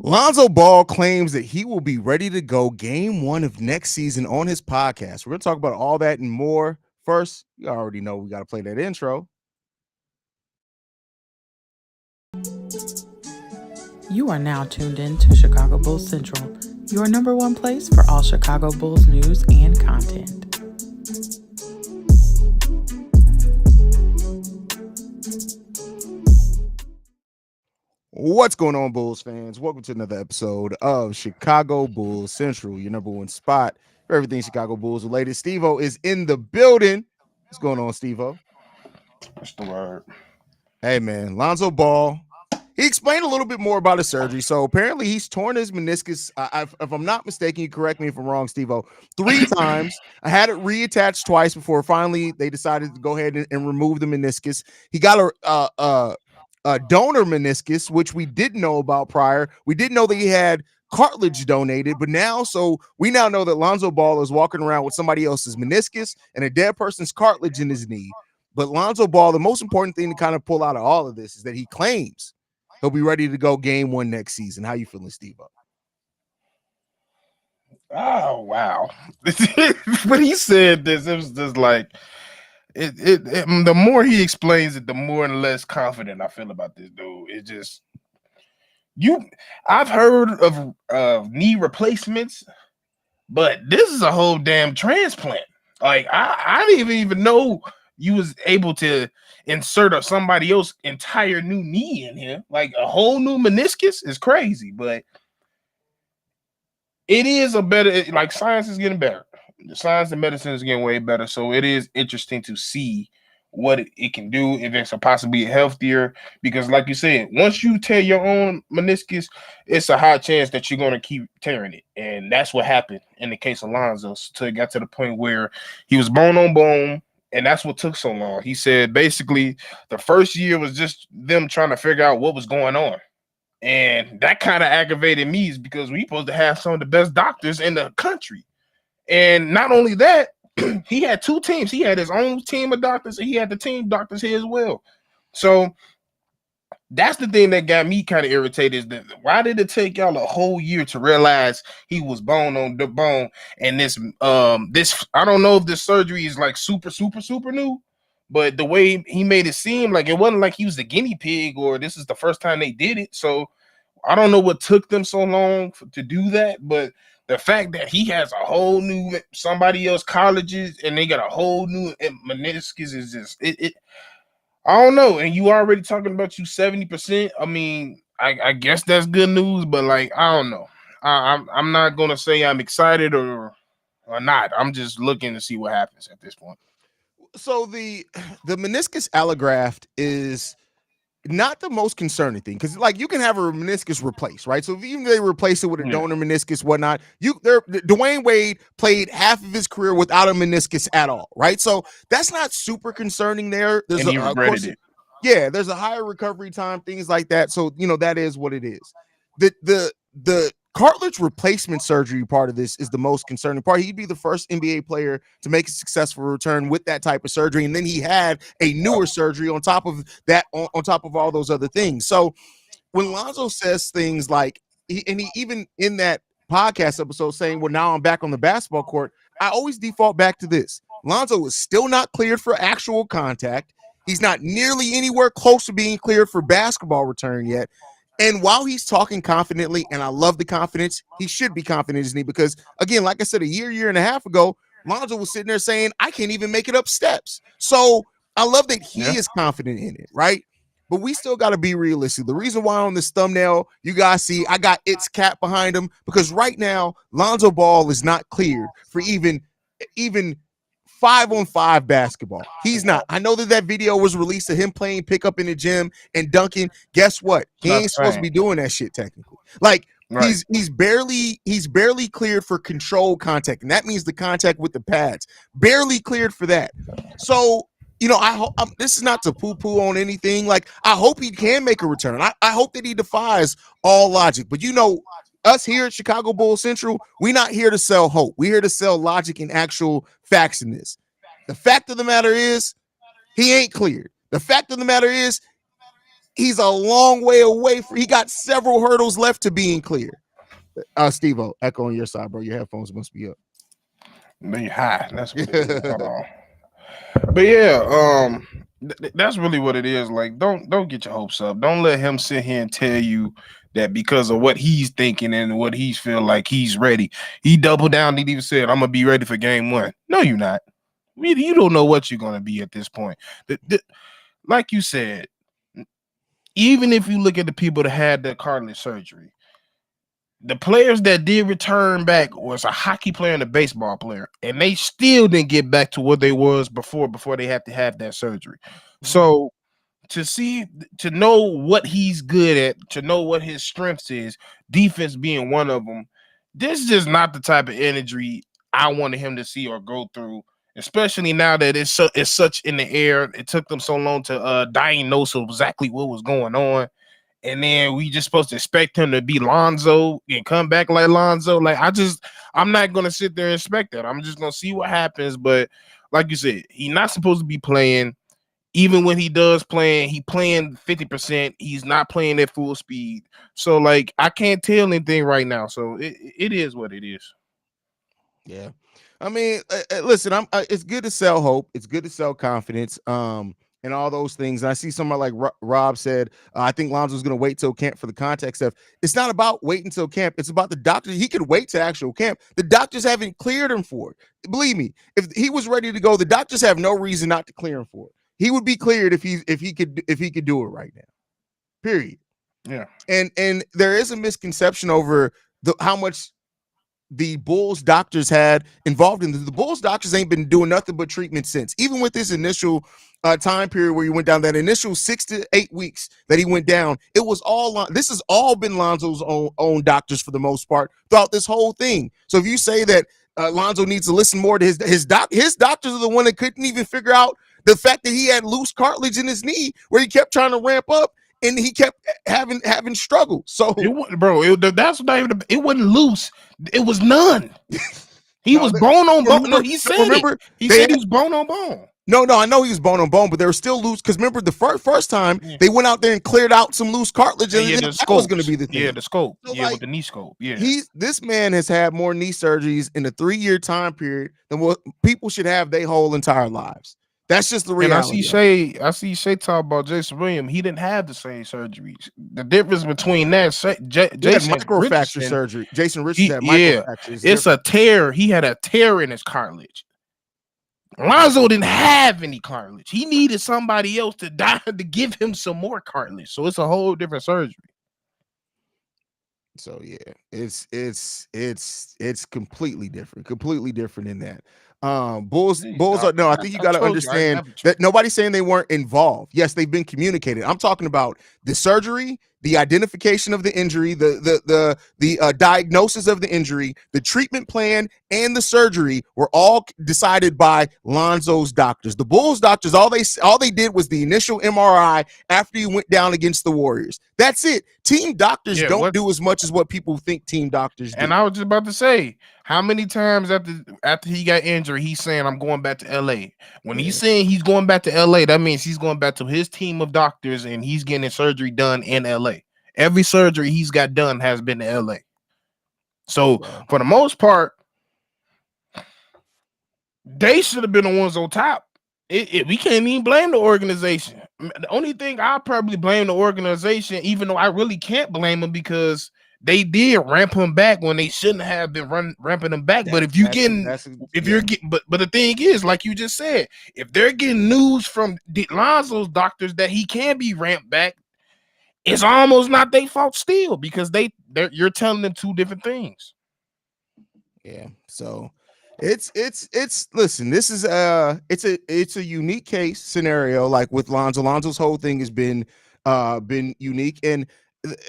Lonzo Ball claims that he will be ready to go game 1 of next season on his podcast. We're going to talk about all that and more. First, you already know we got to play that intro. You are now tuned in to Chicago Bulls Central, your number one place for all Chicago Bulls news and content. What's going on, Bulls fans? Welcome to another episode of Chicago Bulls Central, your number one spot for everything Chicago Bulls related. Stevo is in the building. What's going on, Stevo? What's the word? Hey, man, Lonzo Ball. He explained a little bit more about his surgery. So apparently he's torn his meniscus. If I'm not mistaken, you correct me if I'm wrong, Stevo, 3 times. I had it reattached twice before finally they decided to go ahead and remove the meniscus. He got a donor meniscus, which we didn't know about prior. We didn't know that he had cartilage donated, but now we now know that Lonzo Ball is walking around with somebody else's meniscus and a dead person's cartilage in his knee. But Lonzo Ball, the most important thing to kind of pull out of all of this is that he claims he'll be ready to go game 1 next season. How you feeling, Steve? Oh, wow. When he said this, it was just like the more he explains it, the more and less confident I feel about this dude. It just I've heard of knee replacements, but this is a whole damn transplant. Like I didn't even know you was able to insert somebody else's entire new knee in here. Like a whole new meniscus is crazy, but it is a better, like science is getting better. The science and medicine is getting way better. So it is interesting to see what it can do, if it's a possibly healthier, because like you said, once you tear your own meniscus, it's a high chance that you're going to keep tearing it. And that's what happened in the case of Lonzo. So it got to the point where he was bone on bone. And that's what took so long. He said basically the first year was just them trying to figure out what was going on. And that kind of aggravated me because we supposed to have some of the best doctors in the country. And not only that, he had 2 teams. He had his own team of doctors, and he had the team doctors here as well. So that's the thing that got me kind of irritated is that why did it take y'all a whole year to realize he was bone on the bone? And this I don't know if this surgery is like super new, but the way he made it seem like it wasn't like he was the guinea pig or this is the first time they did it. So I don't know what took them so long to do that, but the fact that he has a whole new somebody else colleges and they got a whole new meniscus is just it. I don't know. And you already talking about you 70%. I mean, I guess that's good news, but like I don't know. I'm not gonna say I'm excited or not. I'm just looking to see what happens at this point. So the meniscus allograft is not the most concerning thing because like you can have a meniscus replaced, right? So if even they replace it with a donor meniscus, whatnot, Dwayne Wade played half of his career without a meniscus at all, right? So that's not super concerning there. There's there's a higher recovery time, things like that. So that is what it is. The cartilage replacement surgery part of this is the most concerning part. He'd be the first NBA player to make a successful return with that type of surgery. And then he had a newer surgery on top of that, on top of all those other things. So when Lonzo says things like, he even in that podcast episode saying, well, now I'm back on the basketball court, I always default back to this. Lonzo is still not cleared for actual contact. He's not nearly anywhere close to being cleared for basketball return yet. And while he's talking confidently, and I love the confidence, he should be confident, isn't he? Because, again, like I said, a year and a half ago, Lonzo was sitting there saying, I can't even make it up steps. So I love that he is confident in it, right? But we still got to be realistic. The reason why on this thumbnail, you guys see I got its cap behind him, because right now, Lonzo Ball is not cleared for even 5-on-5 basketball. He's not. I know that video was released of him playing pickup in the gym and dunking. Guess what? He ain't supposed to be doing that shit technically. Like he's barely cleared for controlled contact, and that means the contact with the pads. Barely cleared for that. So I hope this is not to poo-poo on anything. Like I hope he can make a return. I hope that he defies all logic. But us here at Chicago Bulls Central, we're not here to sell hope. We're here to sell logic and actual facts in this. The fact of the matter is, he ain't cleared. The fact of the matter is, he's a long way away. He got several hurdles left to being clear. Stevo, echo on your side, bro. Your headphones must be up. They high. That's what it is. Hold on. But yeah, that's really what it is. Like, don't get your hopes up. Don't let him sit here and tell you that because of what he's thinking and what he's feel like he's ready. He doubled down. He even said, "I'm gonna be ready for game one." No, you're not. You don't know what you're gonna be at this point. Like you said, even if you look at the people that had the cartilage surgery, the players that did return back was a hockey player and a baseball player, and they still didn't get back to what they was before they had to have that surgery. So to know what he's good at, to know what his strengths is, defense being one of them, this is just not the type of energy I wanted him to see or go through, especially now that it's such in the air. It took them so long to diagnose exactly what was going on. And then we just supposed to expect him to be Lonzo and come back like Lonzo. Like, I'm not gonna sit there and expect that. I'm just gonna see what happens. But like you said, he's not supposed to be playing. Even when he does playing, he playing 50%. He's not playing at full speed. So like, I can't tell anything right now. So it is what it is. Yeah, I mean, listen, it's good to sell hope. It's good to sell confidence. And all those things. And I see somebody like Rob said, I think Lonzo's going to wait till camp for the contact stuff. It's not about waiting until camp. It's about the doctors. He could wait to actual camp. The doctors haven't cleared him for it. Believe me, if he was ready to go, the doctors have no reason not to clear him for it. He would be cleared if he could do it right now. Period. Yeah. And there is a misconception over how much the Bulls doctors had involved in the Bulls doctors ain't been doing nothing but treatment since. Even with this initial time period where he went down, that initial 6 to 8 weeks that he went down, it was this has all been Lonzo's own doctors for the most part throughout this whole thing. So if you say that Lonzo needs to listen more to his doctors are the one that couldn't even figure out the fact that he had loose cartilage in his knee where he kept trying to ramp up and he kept having struggles. So that's not even. It wasn't loose. It was none. He was bone on bone. No, he said it. He said he was bone on bone. No, I know he was bone on bone, but they were still loose. Because remember, the first time they went out there and cleared out some loose cartilage, and that was going to be the thing. Yeah, the scope. So with the knee scope. Yeah, this man has had more knee surgeries in a 3-year time period than what people should have their whole entire lives. That's just the reality. And I see Shay talk about Jason Williams. He didn't have the same surgeries. The difference between that, Jason had microfracture surgery. Jason Richardson had microfractures. It's a tear. He had a tear in his cartilage. Lonzo didn't have any cartilage. He needed somebody else to die to give him some more cartilage. So it's a whole different surgery. So yeah, it's completely different in that. Bulls are no. I think you got to understand that nobody's saying they weren't involved. Yes, they've been communicated. I'm talking about the surgery, the identification of the injury, the diagnosis of the injury, the treatment plan, and the surgery were all decided by Lonzo's doctors. The Bulls doctors, all they did was the initial MRI after he went down against the Warriors. That's it. Team doctors don't do as much as what people think team doctors do. And I was just about to say, how many times after he got injured, he's saying, I'm going back to LA. When he's saying he's going back to LA, that means he's going back to his team of doctors and he's getting surgery done in LA. Every surgery he's got done has been to LA. So for the most part, they should have been the ones on top. We can't even blame the organization. The only thing I'll probably blame the organization, even though I really can't blame them, because they did ramp him back when they shouldn't have been ramping him back. But you're getting, but the thing is, like you just said, if they're getting news from Lonzo's doctors that he can be ramped back, it's almost not their fault still, because you're telling them two different things. Yeah. So it's listen, this is it's a unique case scenario, like with Lonzo. Lonzo's whole thing has been unique, and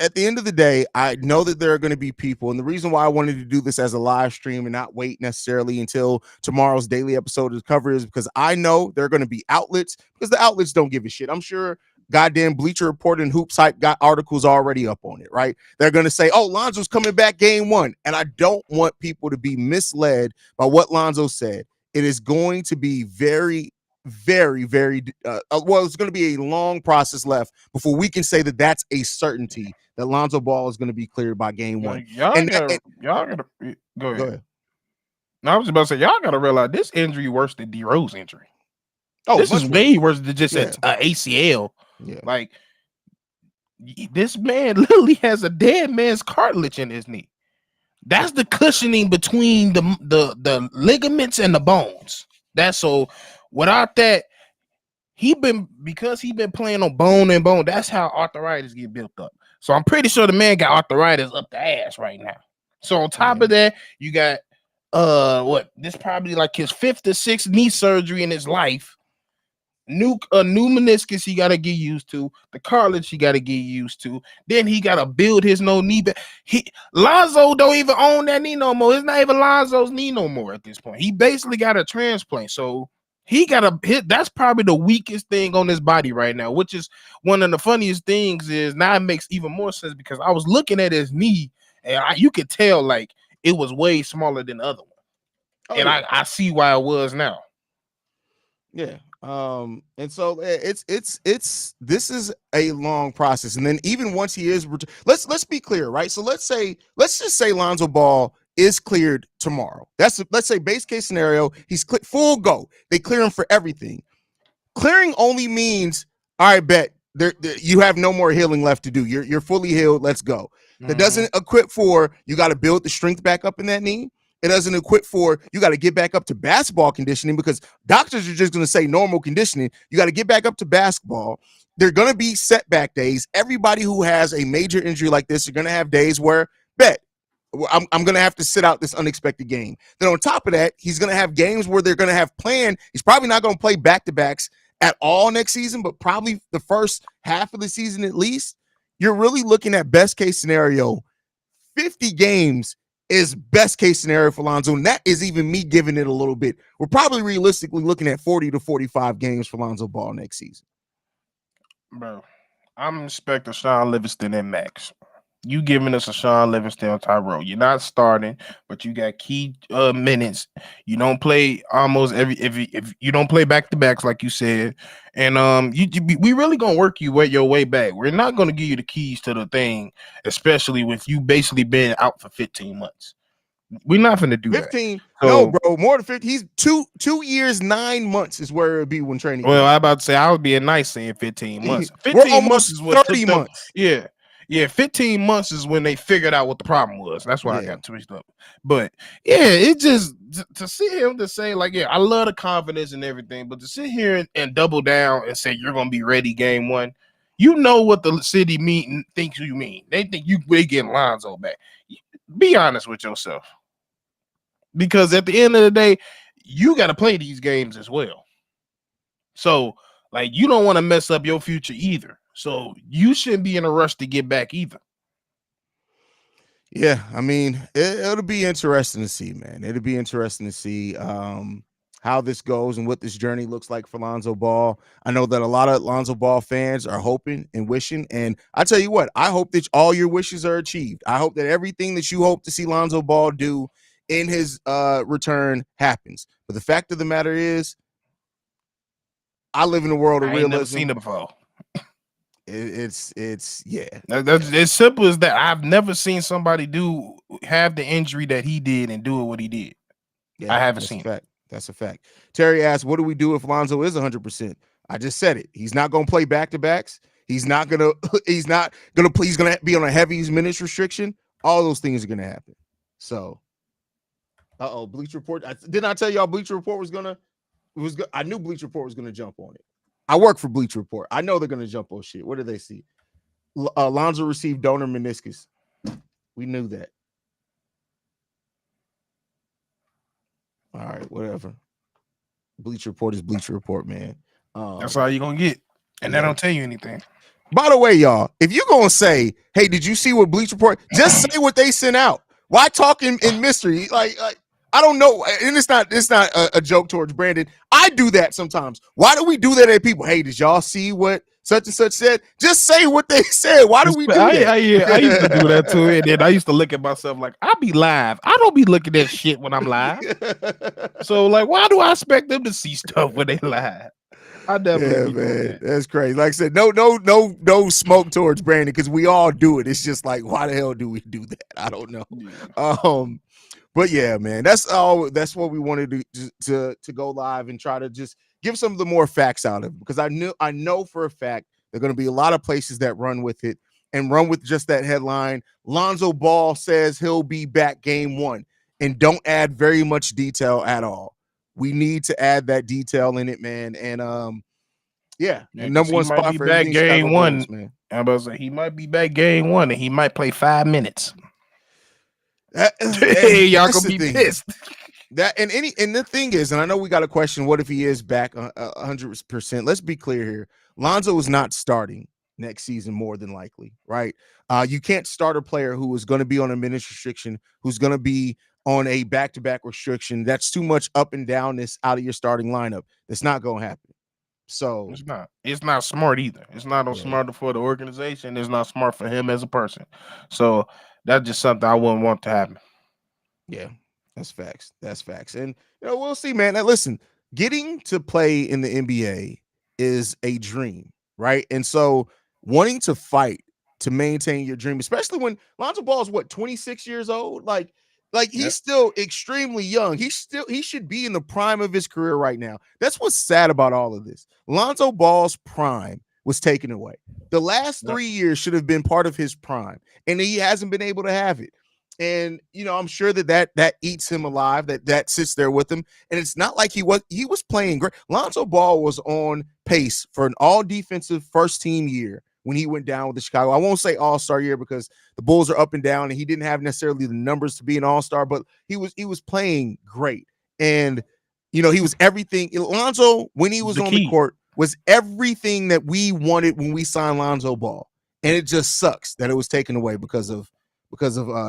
at the end of the day, I know that there are going to be people, and the reason why I wanted to do this as a live stream and not wait necessarily until tomorrow's daily episode to cover is because I know there are going to be outlets, because the outlets don't give a shit. I'm sure goddamn Bleacher Report and Hoops Hype got articles already up on it, right? They're going to say, oh, Lonzo's coming back game one. And I don't want people to be misled by what Lonzo said. It is going to be very, very, very well. It's going to be a long process left before we can say that that's a certainty that Lonzo Ball is going to be cleared by game one. Y'all And gotta go go ahead. ahead. No, I was about to say y'all gotta realize this injury worse than D Rose injury. Oh, this is much way worse than just Yeah. an ACL. Yeah. Like this man literally has a dead man's cartilage in his knee. That's the cushioning between the ligaments and the bones. That's so without that, because he been playing on bone and bone. That's how arthritis get built up. So I'm pretty sure the man got arthritis up the ass right now. So on top of that, you got this probably like his 5th or 6th knee surgery in his life. New meniscus he got to get used to. The cartilage he got to get used to. Then he got to build his knee back. Lonzo don't even own that knee no more. It's not even Lonzo's knee no more at this point. He basically got a transplant. So he got a hit. That's probably the weakest thing on his body right now, which is one of the funniest things. Is now it makes even more sense because I was looking at his knee and you could tell like it was way smaller than the other one. I see why it was now. Yeah. And so it's this is a long process. And then even once he is let's be clear, right? So let's just say Lonzo Ball is cleared tomorrow. Let's say base case scenario, he's full go. They clear him for everything. Clearing only means, all right, bet you have no more healing left to do. You're fully healed. Let's go. That doesn't equip for you got to build the strength back up in that knee. It doesn't equip for you got to get back up to basketball conditioning because doctors are just going to say normal conditioning. You got to get back up to basketball. There are going to be setback days. Everybody who has a major injury like this are going to have days where I'm going to have to sit out this unexpected game. Then on top of that, he's going to have games where they're going to have planned. He's probably not going to play back-to-backs at all next season, but probably the first half of the season at least. You're really looking at best case scenario. 50 games is best case scenario for Lonzo, and that is even me giving it a little bit. We're probably realistically looking at 40 to 45 games for Lonzo Ball next season. Bro, I'm expecting Sean Livingston and Max. You giving us a Sean Livingston Tyrone. You're not starting, but you got key minutes. You don't play almost if you don't play back-to-backs like you said. And we really gonna work your way back. We're not gonna give you the keys to the thing, especially with you basically been out for 15 months. We're not gonna do 15. That. No, bro, more than 50. He's 2 years, 9 months is where it would be when training. Well, I about to say I would be nice saying 15 months. 15 We're almost months is what 30 months. Yeah, 15 months is when they figured out what the problem was. That's why I got twisted up. But yeah, it just to see him to say like, I love the confidence and everything, but to sit here and double down and say you're gonna be ready game one, you know what the city thinks you mean. They think they getting Lonzo back. Be honest with yourself, because at the end of the day, you got to play these games as well. So like, you don't want to mess up your future either. So you shouldn't be in a rush to get back either. Yeah, I mean, it'll be interesting to see, man. It'll be interesting to see how this goes and what this journey looks like for Lonzo Ball. I know that a lot of Lonzo Ball fans are hoping and wishing, and I tell you what, I hope that all your wishes are achieved. I hope that everything that you hope to see Lonzo Ball do in his return happens. But the fact of the matter is, I live in a world of realism. I've never seen it before. It's That's as simple as that. I've never seen somebody have the injury that he did and do it what he did. Yeah, I haven't seen it. That's a fact. Terry asked, what do we do if Lonzo is 100%? I just said it. He's not going to play back-to-backs. He's not going to he's going to be on a heavy minutes restriction. All those things are going to happen. So, Bleacher Report. Didn't I tell y'all Bleacher Report I knew Bleacher Report was going to jump on it. I work for Bleacher Report. I know they're going to jump on shit. What do they see? Lonzo received donor meniscus. We knew that. All right, whatever. Bleacher Report is Bleacher Report, man. That's all you're going to get. And they don't tell you anything. By the way, y'all, if you're going to say, hey, did you see what Bleacher Report? Just say what they sent out. Why talk in mystery? Like I don't know, and it's not a joke towards Brandon. I do that sometimes. Why do we do that at people? Hey, did y'all see what such and such said? Just say what they said. Why do we do that? I used to do that too, and then I used to look at myself like, I be live. I don't be looking at shit when I'm live. So like, why do I expect them to see stuff when they live? I definitely Yeah, be doing man, that. that's crazy. Like I said, no smoke towards Brandon because we all do it. It's just like, why the hell do we do that? I don't know. Yeah. But yeah, man, that's all. That's what we wanted to go live and try to just give some of the more facts out of it because I know for a fact there are going to be a lot of places that run with it and run with just that headline. Lonzo Ball says he'll be back game 1, and don't add very much detail at all. We need to add that detail in it, man. And yeah, Yeah, and because number he one might spot be for back everything Chicago game Bulls, one. man. I'm about to say he might be back game 1 and he might play 5 minutes. Hey, y'all That's gonna the be thing. pissed. And the thing is, and I know we got a question: what if he is back 100%? Let's be clear here. Lonzo is not starting next season, more than likely, right? You can't start a player who is going to be on a minutes restriction, who's going to be on a back-to-back restriction. That's too much up and downness out of your starting lineup. That's not going to happen. So It's not. It's not smart either. It's not yeah, smart for the organization. It's not smart for him as a person. So that's just something I wouldn't want to happen. yeah, that's facts. That's facts. And we'll see, man. Now, listen, getting to play in the NBA is a dream, right? And so wanting to fight to maintain your dream, especially when Lonzo Ball is 26 years old, like he's Yep. still extremely young. He should be in the prime of his career right now. That's what's sad about all of this. Lonzo Ball's prime was taken away. The last Yep. 3 years should have been part of his prime, and he hasn't been able to have it. And I'm sure that eats him alive. That sits there with him. And it's not like he was playing great. Lonzo Ball was on pace for an all defensive first team year when he went down with the Chicago. I won't say all-star year because the Bulls are up and down, and he didn't have necessarily the numbers to be an all-star, but he was playing great. And he was everything. Lonzo, when he was The on the key. court, was everything that we wanted when we signed Lonzo Ball. And it just sucks that it was taken away because of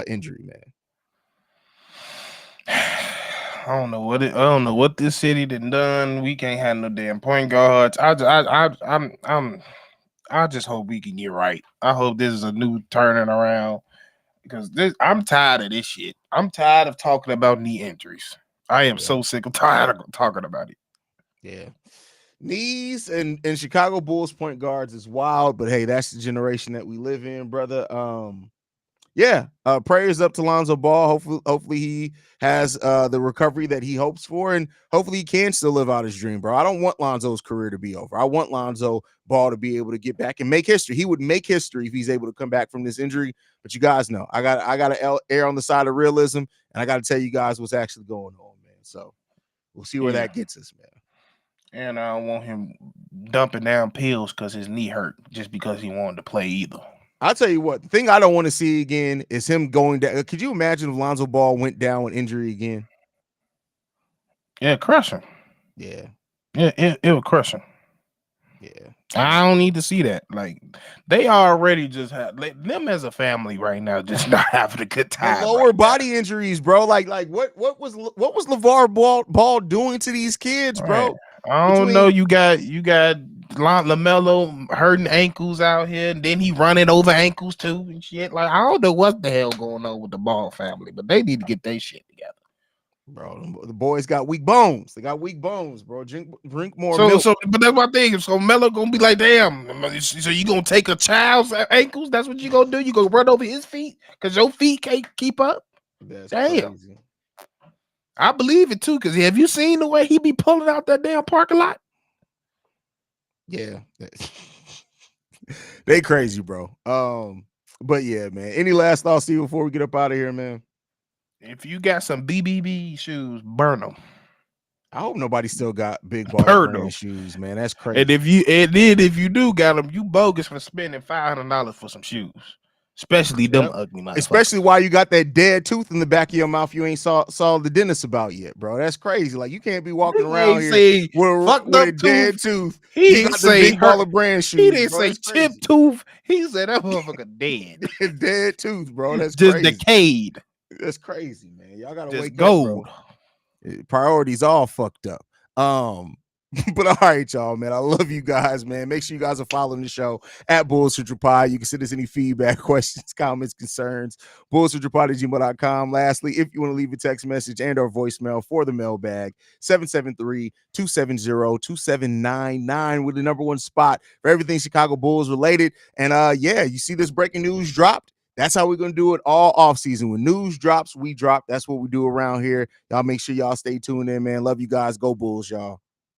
injury, man. I don't know what this city done. We can't have no damn point guards. I just hope we can get right. I hope this is a new turning around because I'm tired of this shit. I'm tired of talking about knee injuries. I am so sick of tired of talking about it. Yeah. Knees and Chicago Bulls point guards is wild, but hey, that's the generation that we live in, brother. Prayers up to Lonzo Ball. Hopefully he has the recovery that he hopes for, and hopefully he can still live out his dream, bro. I don't want Lonzo's career to be over. I want Lonzo Ball to be able to get back and make history. He would make history if he's able to come back from this injury. But you guys know, I got to err on the side of realism, and I got to tell you guys what's actually going on, man. So we'll see where that gets us, man. And I don't want him dumping down pills because his knee hurt just because he wanted to play either. I'll tell you what, the thing I don't want to see again is him going down. Could you imagine if Lonzo Ball went down with injury again? Yeah, crush him. Yeah. Yeah, it would crush him. Yeah. I don't need to see that. Like they already just have them as a family right now, just not having a good time. The lower body injuries, bro. Like what was LeVar Ball doing to these kids, bro? I don't know. You got LaMelo hurting ankles out here, and then he running over ankles too and shit. Like I don't know what the hell going on with the Ball family, but they need to get their shit together. Bro, the boys got weak bones. They got weak bones, bro. Drink more milk. But that's my thing. So Melo gonna be like, damn. So you gonna take a child's ankles? That's what you gonna do? You gonna run over his feet because your feet can't keep up? That's damn. crazy. I believe it too. Because have you seen the way he be pulling out that damn parking lot? Yeah, they crazy, bro. But yeah, man. Any last thoughts, Steve, before we get up out of here, man? If you got some BBB shoes, burn them. I hope nobody still got big baller brand shoes, man. That's crazy. And if you do got them, you bogus for spending $500 for some shoes, especially them ugly motherfuckers. Especially while you got that dead tooth in the back of your mouth you ain't saw the dentist about yet, bro. That's crazy. Like you can't be walking around here with a dead tooth. He got the big baller brand shoes. He didn't say chipped tooth. He said that motherfucker dead. Dead tooth, bro. That's just crazy. Decayed. That's crazy, man. Y'all gotta just wake gold. up, bro. Priorities all fucked up. But all right, y'all, man. I love you guys, man. Make sure you guys are following the show at Bulls Central Pod. You can send us any feedback, questions, comments, concerns. BullsCentralPod@gmail.com. Lastly, if you want to leave a text message and or voicemail for the mailbag, 773-270-2799 with the number one spot for everything Chicago Bulls related. And yeah, you see this breaking news dropped. That's how we're going to do it all off season. When news drops, we drop. That's what we do around here. Y'all make sure y'all stay tuned in, man. Love you guys. Go Bulls, y'all.